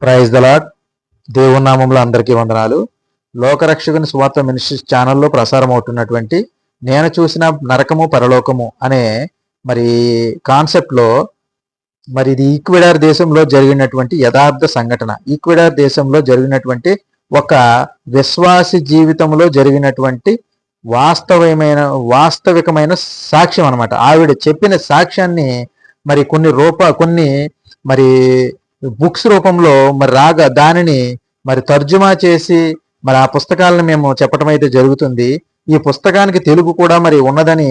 Praise the lord. దేవుని నామంలో అందరికీ వందనాలు. లోకరక్షకుని సువార్త మినిస్ట్రీస్ ఛానల్లో ప్రసారం అవుతున్నటువంటి నేను చూసిన నరకము పరలోకము అనే మరి కాన్సెప్ట్లో మరి ఇది ఈక్వెడార్ దేశంలో జరిగినటువంటి యథార్థ సంఘటన. ఈక్వెడార్ దేశంలో జరిగినటువంటి ఒక విశ్వాసి జీవితంలో జరిగినటువంటి వాస్తవికమైన సాక్ష్యం అనమాట. ఆవిడ చెప్పిన సాక్ష్యాన్ని మరి కొన్ని మరి బుక్స్ రూపంలో మరి రాగా దానిని మరి తర్జుమా చేసి మరి ఆ పుస్తకాలను మేము చెప్పడం అయితే జరుగుతుంది. ఈ పుస్తకానికి తెలుగు కూడా మరి ఉన్నదని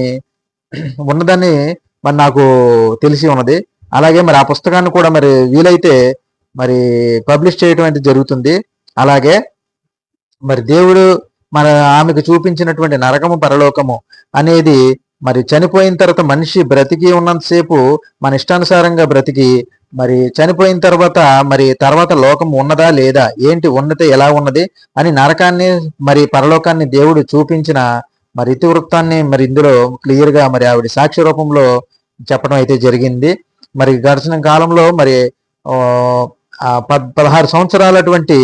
మరి నాకు తెలిసి ఉన్నది. అలాగే మరి ఆ పుస్తకాన్ని కూడా మరి వీలైతే మరి పబ్లిష్ చేయడం అయితే జరుగుతుంది. అలాగే మరి దేవుడు మన ఆమెకు చూపించినటువంటి నరకము పరలోకము అనేది మరి చనిపోయిన తర్వాత మనిషి బ్రతికి ఉన్నంతసేపు మన ఇష్టానుసారంగా బ్రతికి మరి చనిపోయిన తర్వాత లోకం ఉన్నదా లేదా, ఏంటి ఉన్నతే ఎలా ఉన్నది అని నరకాన్ని మరి పరలోకాన్ని దేవుడు చూపించిన మరి ఇతివృత్తాన్ని మరి ఇందులో క్లియర్గా మరి ఆవిడ సాక్ష్య రూపంలో చెప్పడం అయితే జరిగింది. మరి గడిచిన కాలంలో మరి 16 సంవత్సరాలటువంటి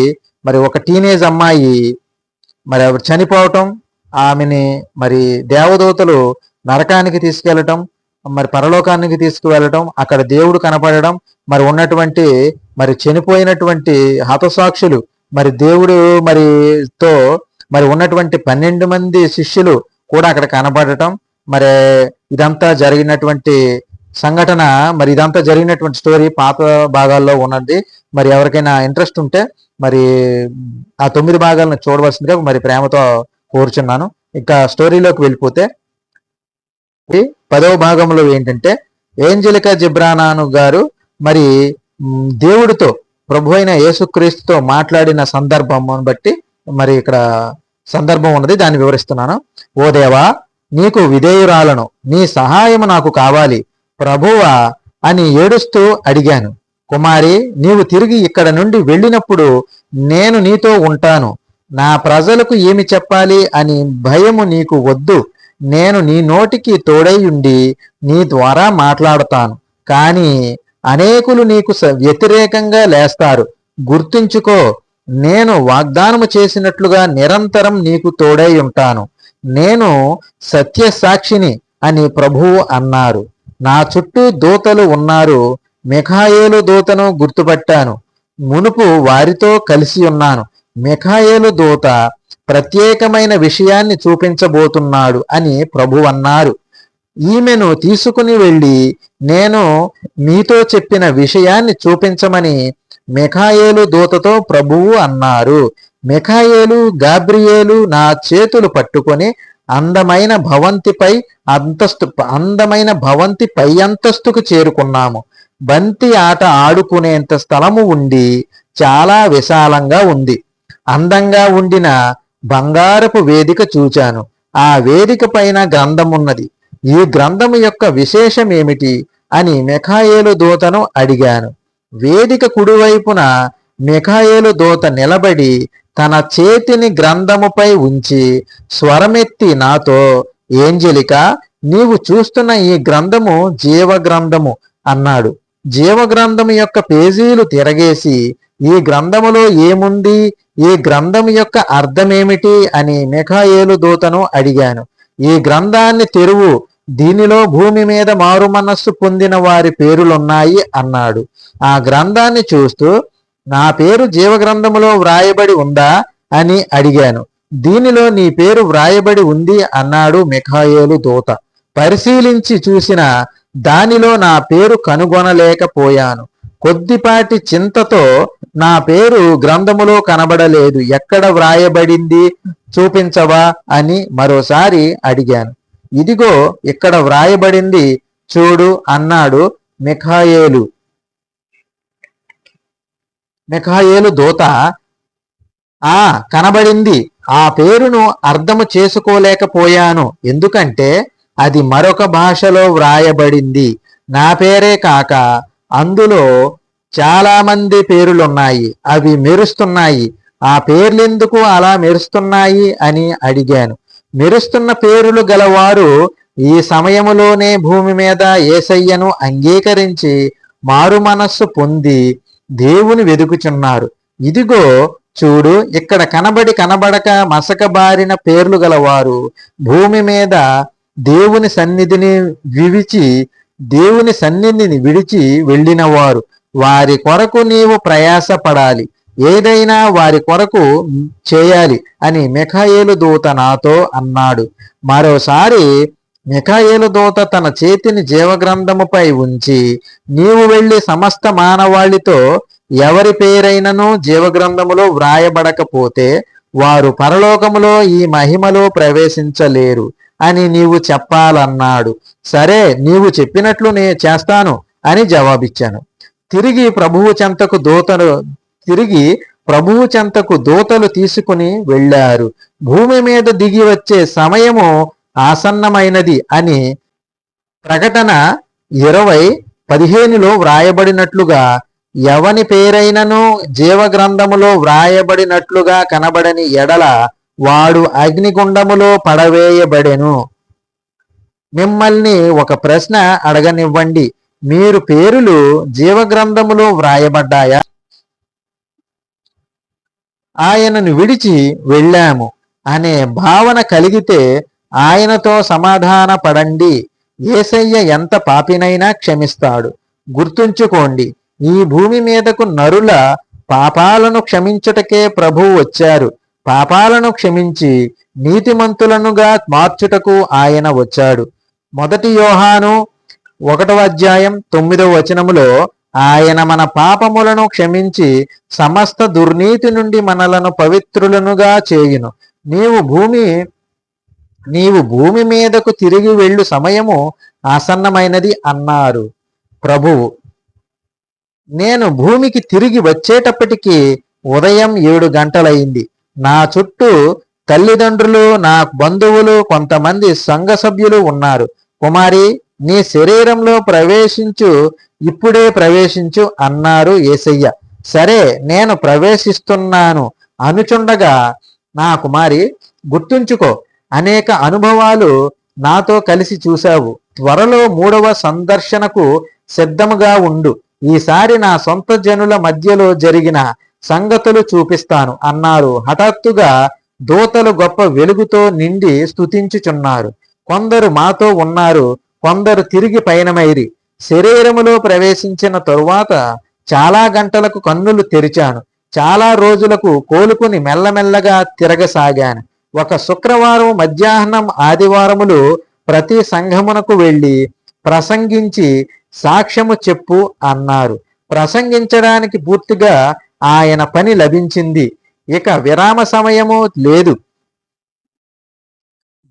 మరి ఒక టీనేజ్ అమ్మాయి మరి ఆవిడ చనిపోవటం, ఆమెని మరి దేవదూతలు నరకానికి తీసుకెళ్లటం, మరి పరలోకానికి తీసుకువెళ్ళటం, అక్కడ దేవుడు కనపడడం, మరి ఉన్నటువంటి మరి చనిపోయినటువంటి హతసాక్షులు మరి దేవుడు తో మరి ఉన్నటువంటి 12 మంది శిష్యులు కూడా అక్కడ కనపడటం, మరి ఇదంతా జరిగినటువంటి సంఘటన, మరి ఇదంతా జరిగినటువంటి స్టోరీ పాత భాగాల్లో ఉన్నది. మరి ఎవరికైనా ఇంట్రెస్ట్ ఉంటే మరి ఆ 9 భాగాలను చూడవలసిందిగా మరి ప్రేమతో కోరుచున్నాను. ఇంకా స్టోరీలోకి వెళ్ళిపోతే 10వ భాగంలో ఏంటంటే ఏంజెలికా జిబ్రానాను గారు మరి దేవుడితో ప్రభు అయిన యేసుక్రీస్తుతో మాట్లాడిన సందర్భం బట్టి మరి ఇక్కడ సందర్భం ఉన్నది, దాన్ని వివరిస్తున్నాను. ఓ దేవా, నీకు విధేయురాలను, నీ సహాయము నాకు కావాలి ప్రభువా అని ఏడుస్తూ అడిగాను. కుమారి, నీవు తిరిగి ఇక్కడ నుండి వెళ్ళినప్పుడు నేను నీతో ఉంటాను. నా ప్రజలకు ఏమి చెప్పాలి అని భయము నీకు వద్దు. నేను నీ నోటికి తోడైయుండి నీ ద్వారా మాట్లాడతాను. కానీ అనేకులు నీకు వ్యతిరేకంగా లేస్తారు. గుర్తుంచుకో, నేను వాగ్దానము చేసినట్లుగా నిరంతరం నీకు తోడై ఉంటాను. నేను సత్యసాక్షిని అని ప్రభువు అన్నారు. నా చుట్టూ దూతలు ఉన్నారు. మిఖాయేలు దూతను గుర్తుపట్టాను. మునుపు వారితో కలిసి ఉన్నాను. మిఖాయేలు దూత ప్రత్యేకమైన విషయాన్ని చూపించబోతున్నాడు అని ప్రభు అన్నారు. ఈమెను తీసుకుని వెళ్ళి నేను మీతో చెప్పిన విషయాన్ని చూపించమని మిఖాయేలు దూతతో ప్రభువు అన్నారు. మిఖాయేలు గాబ్రియేలు నా చేతులు పట్టుకొని అందమైన భవంతి పై అంతస్తుకు చేరుకున్నాము. బంతి ఆట ఆడుకునేంత స్థలము ఉండి చాలా విశాలంగా ఉంది. అందంగా ఉండిన బంగారపు వేదిక చూచాను. ఆ వేదిక పైన గ్రంథమున్నది. ఈ గ్రంథము యొక్క విశేషం ఏమిటి అని మిఖాయేలు దూతను అడిగాను. వేదిక కుడివైపున మిఖాయేలు దూత నిలబడి తన చేతిని గ్రంథముపై ఉంచి స్వరమెత్తి నాతో, ఏంజెలికా, నీవు చూస్తున్న ఈ గ్రంథము జీవగ్రంథము అన్నాడు. జీవగ్రంథము యొక్క పేజీలు తిరగేసి ఈ గ్రంథములో ఏముంది, ఈ గ్రంథం యొక్క అర్థమేమిటి అని మిఖాయేలు దూతను అడిగాను. ఈ గ్రంథాన్ని తెరువు, దీనిలో భూమి మీద మారు మనస్సు పొందిన వారి పేరులున్నాయి అన్నాడు. ఆ గ్రంథాన్ని చూస్తూ నా పేరు జీవగ్రంథములో వ్రాయబడి ఉందా అని అడిగాను. దీనిలో నీ పేరు వ్రాయబడి ఉంది అన్నాడు మిఖాయేలు దూత. పరిశీలించి చూసిన దానిలో నా పేరు కనుగొనలేకపోయాను. కొద్దిపాటి చింతతో నా పేరు గ్రంథములో కనబడలేదు. ఎక్కడ వ్రాయబడింది చూపించవా అని మరోసారి అడిగాను. ఇదిగో ఇక్కడ వ్రాయబడింది చూడు అన్నాడు మిఖాయేలు దూత. కనబడింది. ఆ పేరును అర్థము చేసుకోలేకపోయాను, ఎందుకంటే అది మరొక భాషలో వ్రాయబడింది. నా పేరే కాక అందులో చాలా మంది పేర్లున్నాయి. అవి మెరుస్తున్నాయి. ఆ పేర్లెందుకు అలా మెరుస్తున్నాయి అని అడిగాను. మెరుస్తున్న పేరులు గలవారు ఈ సమయములోనే భూమి మీద యేసయ్యను అంగీకరించి మారు మనస్సు పొంది దేవుని వెదుకుచున్నారు. ఇదిగో చూడు, ఇక్కడ కనబడక మసకబారిన పేర్లు గలవారు భూమి మీద దేవుని సన్నిధిని విడిచి వెళ్ళినవారు. వారి కొరకు నీవు ప్రయాసపడాలి, ఏదైనా వారి కొరకు చేయాలి అని మిఖాయేలు దూత నాతో అన్నాడు. మరోసారి మిఖాయేలు దూత తన చేతిని జీవగ్రంథముపై ఉంచి, నీవు వెళ్ళి సమస్త మానవాళితో ఎవరి పేరైనను జీవగ్రంథములో వ్రాయబడకపోతే వారు పరలోకములో ఈ మహిమలో ప్రవేశించలేరు అని నీవు చెప్పాలన్నాడు. సరే, నీవు చెప్పినట్లు చేస్తాను అని జవాబిచ్చాను. తిరిగి ప్రభువు చెంతకు దూతలు తీసుకుని వెళ్ళారు. భూమి మీద దిగి వచ్చే సమయము ఆసన్నమైనది అని ప్రకటన 20:15లో వ్రాయబడినట్లుగా ఎవని పేరైనను జీవగ్రంథములో వ్రాయబడినట్లుగా కనబడని ఎడల వాడు అగ్నిగుండములో పడవేయబడెను. మిమ్మల్ని ఒక ప్రశ్న అడగనివ్వండి, మీరు పేరులు జీవగ్రంథములో వ్రాయబడ్డాయా? ఆయనను విడిచి వెళ్ళాము అనే భావన కలిగితే ఆయనతో సమాధాన పడండి. యేసయ్య ఎంత పాపినైనా క్షమిస్తాడు. గుర్తుంచుకోండి, ఈ భూమి మీదకు నరుల పాపాలను క్షమించుటకే ప్రభువు వచ్చారు. పాపాలను క్షమించి నీతిమంతులనుగా మార్చుటకు ఆయన వచ్చాడు. 1 యోహాను 1:9 ఆయన మన పాపములను క్షమించి సమస్త దుర్నీతి నుండి మనలను పవిత్రులనుగా చేయును. నీవు భూమి మీదకు తిరిగి వెళ్ళు సమయము ఆసన్నమైనది అన్నారు ప్రభువు. నేను భూమికి తిరిగి వచ్చేటప్పటికి ఉదయం 7 గంటలైంది. నా చుట్టూ తల్లిదండ్రులు, నా బంధువులు, కొంతమంది సంఘ సభ్యులు ఉన్నారు. కుమారి, నీ శరీరంలో ఇప్పుడే ప్రవేశించు అన్నారు యేసయ్య. సరే, నేను ప్రవేశిస్తున్నాను అనుచుండగా, నా కుమారి, గుర్తుంచుకో, అనేక అనుభవాలు నాతో కలిసి చూశావు. త్వరలో 3వ సందర్శనకు సిద్ధముగా ఉండు. ఈసారి నా సొంత జనుల మధ్యలో జరిగిన సంగతులు చూపిస్తాను అన్నారు. హఠాత్తుగా దూతలు గొప్ప వెలుగుతో నిండి స్తుతించుచున్నారు. కొందరు మాతో ఉన్నారు, కొందరు తిరిగి పయనమైరి. శరీరములో ప్రవేశించిన తరువాత చాలా గంటలకు కన్నులు తెరిచాను. చాలా రోజులకు కోలుకుని మెల్లమెల్లగా తిరగసాగాను. ఒక శుక్రవారం మధ్యాహ్నం, ఆదివారములు ప్రతి సంఘమునకు వెళ్ళి ప్రసంగించి సాక్ష్యము చెప్పు అన్నారు. ప్రసంగించడానికి పూర్తిగా ఆయన పని లభించింది. ఇక విరామ సమయము లేదు.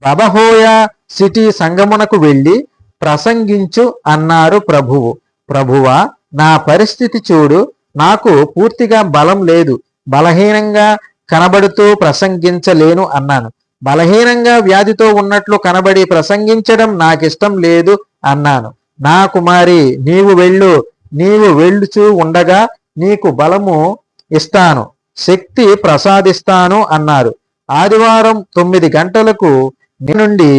బబహోయా సిటీ సంఘమునకు వెళ్ళి ప్రసంగించు అన్నారు ప్రభువు. ప్రభువా, నా పరిస్థితి చూడు, నాకు పూర్తిగా బలం లేదు, బలహీనంగా కనబడుతూ ప్రసంగించలేను అన్నాను. బలహీనంగా వ్యాధితో ఉన్నట్లు కనబడి ప్రసంగించడం నాకిష్టం లేదు అన్నాను. నా కుమారి, నీవు వెళ్ళుచూ ఉండగా నీకు బలము ఇస్తాను, శక్తి ప్రసాదిస్తాను అన్నారు. ఆదివారం 9 గంటలకు నుండి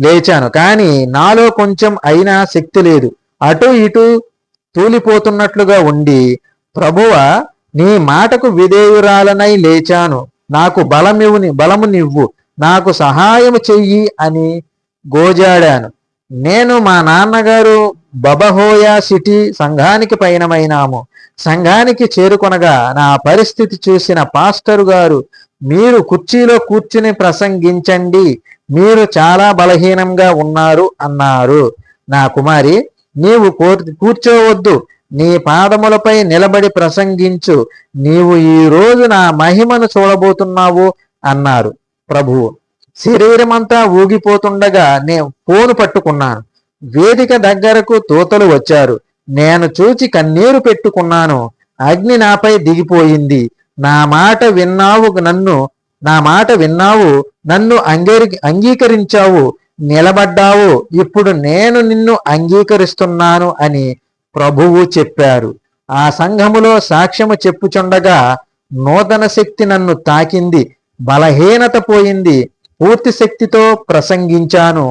లేచాను, కానీ నాలో కొంచెం అయినా శక్తి లేదు. అటు ఇటు తూలిపోతున్నట్లుగా ఉండి, ప్రభువా, నీ మాటకు విధేయురాలనై లేచాను, నాకు బలము నివ్వు, నాకు సహాయము చెయ్యి అని గోజాడాను. నేను, మా నాన్నగారు బబహోయా సిటీ సంఘానికి పయనమైనాము. సంఘానికి చేరుకొనగా నా పరిస్థితి చూసిన పాస్టరు గారు, మీరు కుర్చీలో కూర్చుని ప్రసంగించండి, మీరు చాలా బలహీనంగా ఉన్నారు అన్నారు. నా కుమారి, నీవు కూర్చోవద్దు, నీ పాదములపై నిలబడి ప్రసంగించు, నీవు ఈ రోజు నా మహిమను చూడబోతున్నావు అన్నారు ప్రభువు. శరీరమంతా ఊగిపోతుండగా నేను ఫోను పట్టుకున్నాను. వేదిక దగ్గరకు దూతలు వచ్చారు. నేను చూచి కన్నీరు పెట్టుకున్నాను. అగ్ని నాపై దిగిపోయింది. నా మాట విన్నావు, నన్ను అంగీకరించావు, నిలబడ్డావు. ఇప్పుడు నేను నిన్ను అంగీకరిస్తున్నాను అని ప్రభువు చెప్పారు. ఆ సంఘములో సాక్ష్యము చెప్పుచుండగా నూతన శక్తి నన్ను తాకింది. బలహీనత పోయింది. పూర్తి శక్తితో ప్రసంగించాను.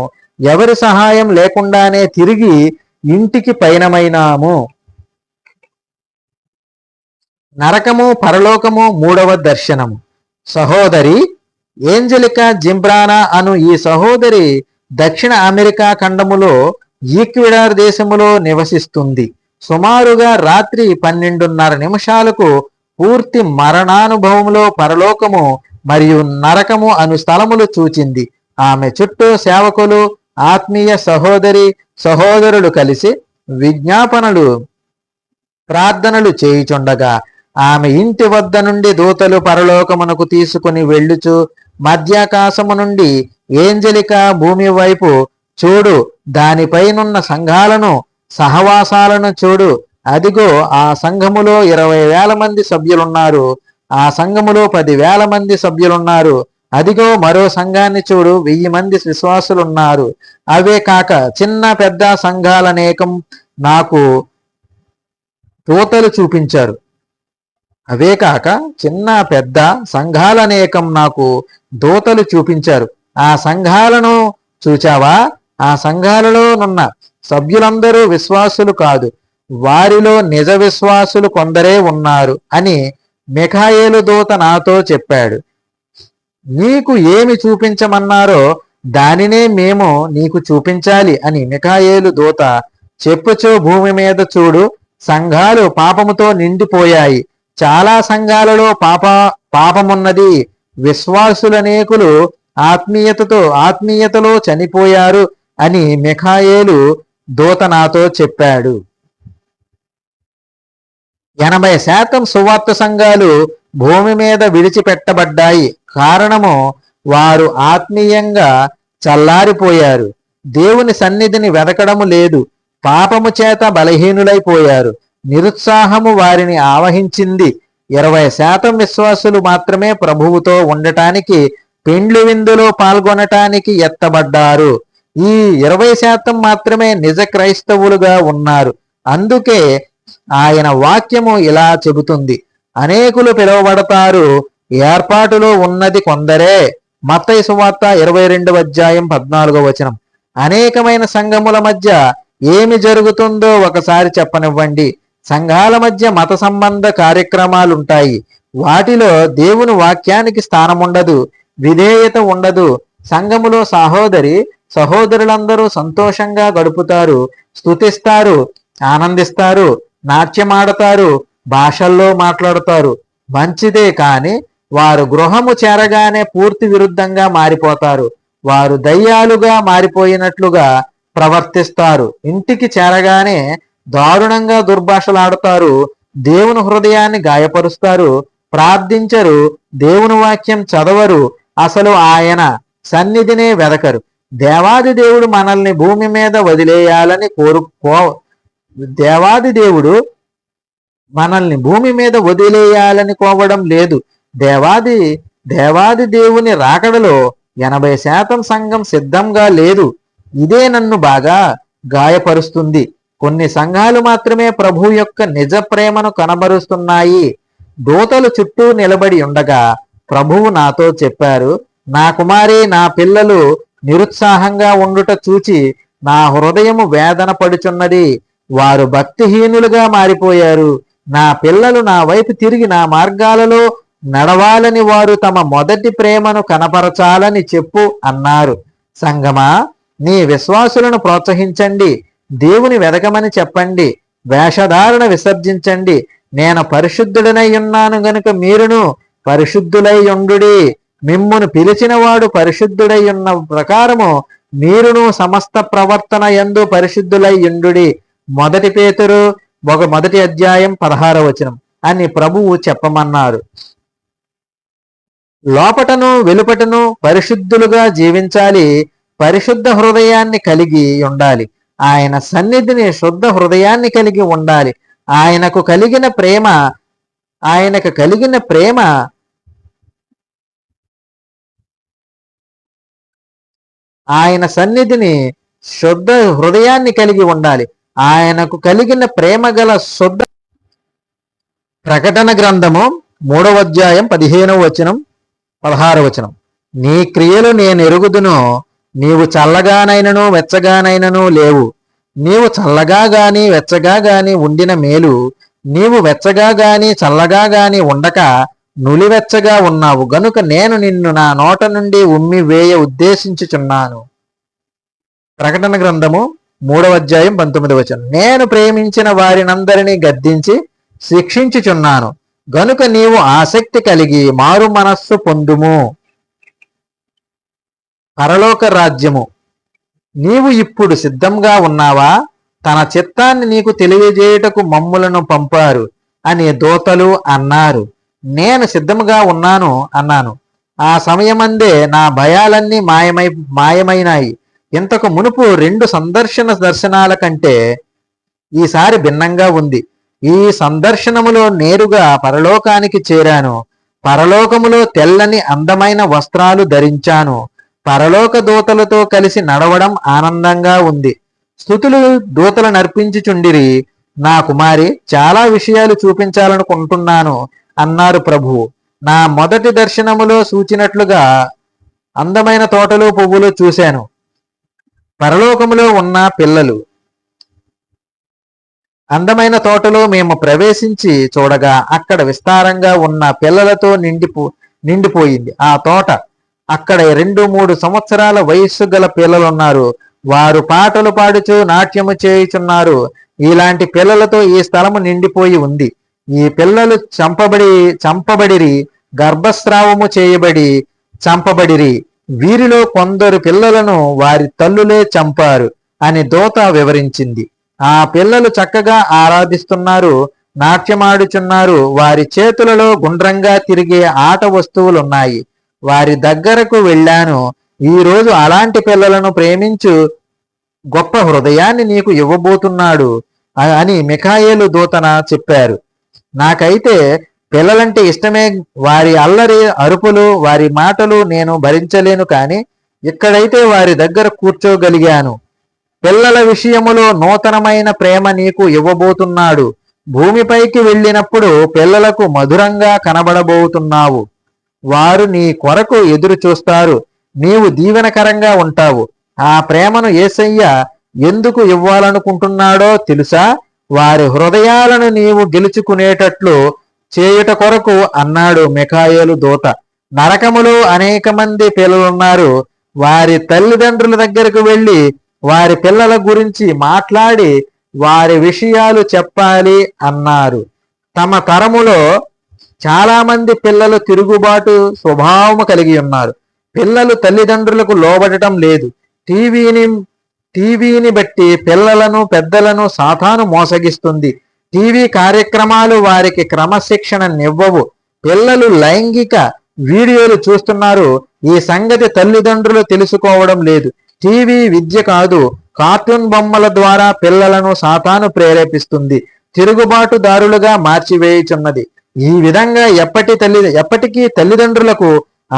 ఎవరి సహాయం లేకుండానే తిరిగి ఇంటికి పయనమైనాము. నరకము పరలోకము మూడవ దర్శనము. సహోదరి ఏంజలికా జింబ్రానా అను ఈ సహోదరి దక్షిణ అమెరికా ఖండములో ఈక్వెడార్ దేశములో నివసిస్తుంది. సుమారుగా రాత్రి 12:30 పూర్తి మరణానుభవములో పరలోకము మరియు నరకము అను స్థలములు చూచింది. ఆమె చుట్టూ సేవకులు, ఆత్మీయ సహోదరి సహోదరులు కలిసి విజ్ఞాపనలు ప్రార్థనలు చేయుచుండగా ఆమె ఇంటి వద్ద నుండి దూతలు పరలోకమునకు తీసుకుని వెళ్ళుచు మధ్యాకాశము నుండి ఏంజలికా భూమి వైపు చూడు, దానిపైనున్న సంఘాలను సహవాసాలను చూడు, అదిగో ఆ సంఘములో 20,000 మంది సభ్యులున్నారు, ఆ సంఘములో 10,000 మంది సభ్యులున్నారు, అదిగో మరో సంఘాన్ని చూడు, 1000 మంది విశ్వాసులున్నారు. అవే కాక చిన్న పెద్ద సంఘాలనేకం నాకు దూతలు చూపించారు. అవే కాక చిన్న పెద్ద సంఘాలనేకం నాకు దూతలు చూపించారు. ఆ సంఘాలను చూచావా? ఆ సంఘాలలో నున్న సభ్యులందరూ విశ్వాసులు కాదు, వారిలో నిజ విశ్వాసులు కొందరే ఉన్నారు అని మిఖాయేలు దూత నాతో చెప్పాడు. నీకు ఏమి చూపించమన్నారో దానినే మేము నీకు చూపించాలి అని మిఖాయేలు దూత చెప్పుచో భూమి మీద చూడు, సంఘాలు పాపముతో నిండిపోయాయి, చాలా సంఘాలలో పాపమున్నది, విశ్వాసులనేకులు ఆత్మీయతలో చనిపోయారు అని మిఖాయేలు దూత నాతో చెప్పాడు. 80% సువార్త సంఘాలు భూమి మీద విడిచిపెట్టబడ్డాయి. కారణము వారు ఆత్మీయంగా చల్లారిపోయారు, దేవుని సన్నిధిని వెదకడము లేదు, పాపము చేత బలహీనులైపోయారు, నిరుత్సాహము వారిని ఆవహించింది. 20% విశ్వాసులు మాత్రమే ప్రభువుతో ఉండటానికి పెండ్లి విందులో పాల్గొనటానికి ఎత్తబడ్డారు. ఈ 20% మాత్రమే నిజ క్రైస్తవులుగా ఉన్నారు. అందుకే ఆయన వాక్యము ఇలా చెబుతుంది, అనేకులు పిలువబడతారు, ఏర్పాటులో ఉన్నది కొందరే. మత్తయి సువార్త 22:14. అనేకమైన సంఘముల మధ్య ఏమి జరుగుతుందో ఒకసారి చెప్పనివ్వండి. సంఘాల మధ్య మత సంబంధ కార్యక్రమాలుంటాయి. వాటిలో దేవుని వాక్యానికి స్థానముండదు, విధేయత ఉండదు. సంఘములో సహోదరులందరూ సంతోషంగా గడుపుతారు, స్తుతిస్తారు, ఆనందిస్తారు, నాట్యమాడతారు, భాషల్లో మాట్లాడతారు. మంచిదే, కాని వారు గృహము చేరగానే పూర్తి విరుద్ధంగా మారిపోతారు. వారు దయ్యాలుగా మారిపోయినట్లుగా ప్రవర్తిస్తారు. ఇంటికి చేరగానే దారుణంగా దుర్భాషలాడతారు, దేవుని హృదయాన్ని గాయపరుస్తారు, ప్రార్థించరు, దేవుని వాక్యం చదవరు, అసలు ఆయన సన్నిధినే వెదకరు. దేవాది దేవుడు మనల్ని భూమి మీద వదిలేయాలని కోవడం లేదు. దేవాది దేవుని రాకడలో 80% సంఘం సిద్ధంగా లేదు. ఇదే నన్ను బాగా గాయపరుస్తుంది. కొన్ని సంఘాలు మాత్రమే ప్రభు యొక్క నిజ ప్రేమను కనబరుస్తున్నాయి. దూతలు చుట్టూ నిలబడి ఉండగా ప్రభువు నాతో చెప్పారు, నా కుమారి, నా పిల్లలు నిరుత్సాహంగా ఉండుట చూచి నా హృదయము వేదన పడుచున్నది. వారు భక్తిహీనులుగా మారిపోయారు. నా పిల్లలు నా వైపు తిరిగి నా మార్గాలలో నడవాలని, వారు తమ మొదటి ప్రేమను కనపరచాలని చెప్పు అన్నారు. సంగమా, నీ విశ్వాసులను ప్రోత్సహించండి, దేవుని వెదకమని చెప్పండి, వేషధారణ విసర్జించండి. నేను పరిశుద్ధుడనై ఉన్నాను గనుక మీరును పరిశుద్ధులై ఉండుడి. మిమ్మును పిలిచిన వాడు పరిశుద్ధుడై ఉన్న ప్రకారము మీరును సమస్త ప్రవర్తన యందు పరిశుద్ధులై ఉండుడి. 1 పేతురు 1:16 అని ప్రభువు చెప్పమన్నారు. లోపటను వెలుపటను పరిశుద్ధులుగా జీవించాలి. పరిశుద్ధ హృదయాన్ని కలిగి ఉండాలి. ఆయన సన్నిధిని శుద్ధ హృదయాన్ని కలిగి ఉండాలి. ఆయనకు కలిగిన ప్రేమ ఆయన సన్నిధిని శుద్ధ హృదయాన్ని కలిగి ఉండాలి. ఆయనకు కలిగిన ప్రేమ గల శుద్ధ. ప్రకటన గ్రంథము 3:15-16. నీ క్రియలు నేనెరుగుదును, నీవు చల్లగానైనను వెచ్చగానైనను లేవు. నీవు చల్లగా గాని వెచ్చగా గాని ఉండిన మేలు, నీవు వెచ్చగా గాని చల్లగా గాని ఉండక నులివెచ్చగా ఉన్నావు గనుక నేను నిన్ను నా నోట నుండి ఉమ్మి వేయ ఉద్దేశించుచున్నాను. ప్రకటన గ్రంథము 3:19. నేను ప్రేమించిన వారినందరినీ గద్దించి శిక్షించుచున్నాను గనుక నీవు ఆసక్తి కలిగి మారు మనస్సు పొందుము. పరలోక రాజ్యము. నీవు ఇప్పుడు సిద్ధంగా ఉన్నావా? తన చిత్తాన్ని నీకు తెలియజేయుటకు మమ్ములను పంపారు అని దూతలు అన్నారు. నేను సిద్ధముగా ఉన్నాను అన్నాను. ఆ సమయమందే నా భయాలన్నీ మాయమైనాయి. ఇంతకు మునుపు 2 దర్శనాల కంటే ఈసారి భిన్నంగా ఉంది. ఈ సందర్శనములో నేరుగా పరలోకానికి చేరాను. పరలోకములో తెల్లని అందమైన వస్త్రాలు ధరించాను. పరలోక దూతలతో కలిసి నడవడం ఆనందంగా ఉంది. స్తుతులు దూతలు నర్పించుచుండిరి. నా కుమారి, చాలా విషయాలు చూపించాలనుకుంటున్నాను అన్నారు ప్రభువు. నా మొదటి దర్శనములో సూచినట్లుగా అందమైన తోటలు పువ్వులు చూశాను. పరలోకములో ఉన్న పిల్లలు. అందమైన తోటలో మేము ప్రవేశించి చూడగా అక్కడ విస్తారంగా ఉన్న పిల్లలతో నిండిపోయింది ఆ తోట. అక్కడ 2-3 సంవత్సరాల వయస్సు గల పిల్లలున్నారు. వారు పాటలు పాడుచు నాట్యము చేయుచున్నారు. ఇలాంటి పిల్లలతో ఈ స్థలము నిండిపోయి ఉంది. ఈ పిల్లలు చంపబడిరి, గర్భస్రావము చేయబడి చంపబడిరి. వీరిలో కొందరు పిల్లలను వారి తల్లులే చంపారు అని దూత వివరించింది. ఆ పిల్లలు చక్కగా ఆరాధిస్తున్నారు, నాట్యమాడుచున్నారు. వారి చేతులలో గుండ్రంగా తిరిగే ఆట వస్తువులున్నాయి. వారి దగ్గరకు వెళ్ళాను. ఈరోజు అలాంటి పిల్లలను ప్రేమించు గొప్ప హృదయాన్ని నీకు ఇవ్వబోతున్నాడు అని మిఖాయేలు దూతన చెప్పారు. నాకైతే పిల్లలంటే ఇష్టమే. వారి అల్లరి అరుపులు, వారి మాటలు నేను భరించలేను. కానీ ఇక్కడైతే వారి దగ్గర కూర్చోగలిగాను. పిల్లల విషయములో నూతనమైన ప్రేమ నీకు ఇవ్వబోతున్నాడు. భూమిపైకి వెళ్ళినప్పుడు పిల్లలకు మధురంగా కనబడబోతున్నావు. వారు నీ కొరకు ఎదురు చూస్తారు. నీవు దీవెనకరంగా ఉంటావు. ఆ ప్రేమను యేసయ్య ఎందుకు ఇవ్వాలనుకుంటున్నాడో తెలుసా? వారి హృదయాలను నీవు గెలుచుకునేటట్లు చేయుట కొరకు అన్నాడు మిఖాయేలు దూత. నరకములో అనేక మంది పిల్లలున్నారు. వారి తల్లిదండ్రుల దగ్గరకు వెళ్ళి వారి పిల్లల గురించి మాట్లాడి వారి విషయాలు చెప్పాలి అన్నారు. తమ తరములో చాలా మంది పిల్లలు తిరుగుబాటు స్వభావము కలిగి ఉన్నారు. పిల్లలు తల్లిదండ్రులకు లోబడటం లేదు. టీవీని బట్టి పిల్లలను పెద్దలను సాతాను మోసగిస్తుంది. టీవీ కార్యక్రమాలు వారికి క్రమశిక్షణనివ్వవు. పిల్లలు లైంగిక వీడియోలు చూస్తున్నారు. ఈ సంగతి తల్లిదండ్రులు తెలుసుకోవడం లేదు. టీవీ విద్య కాదు, కార్టూన్ బొమ్మల ద్వారా పిల్లలను సాతాను ప్రేరేపిస్తుంది, తిరుగుబాటుదారులుగా మార్చివేయుచున్నది. ఈ విధంగా ఎప్పటికీ తల్లిదండ్రులకు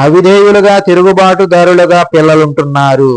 అవిధేయులుగా తిరుగుబాటుదారులుగా పిల్లలుంటున్నారు.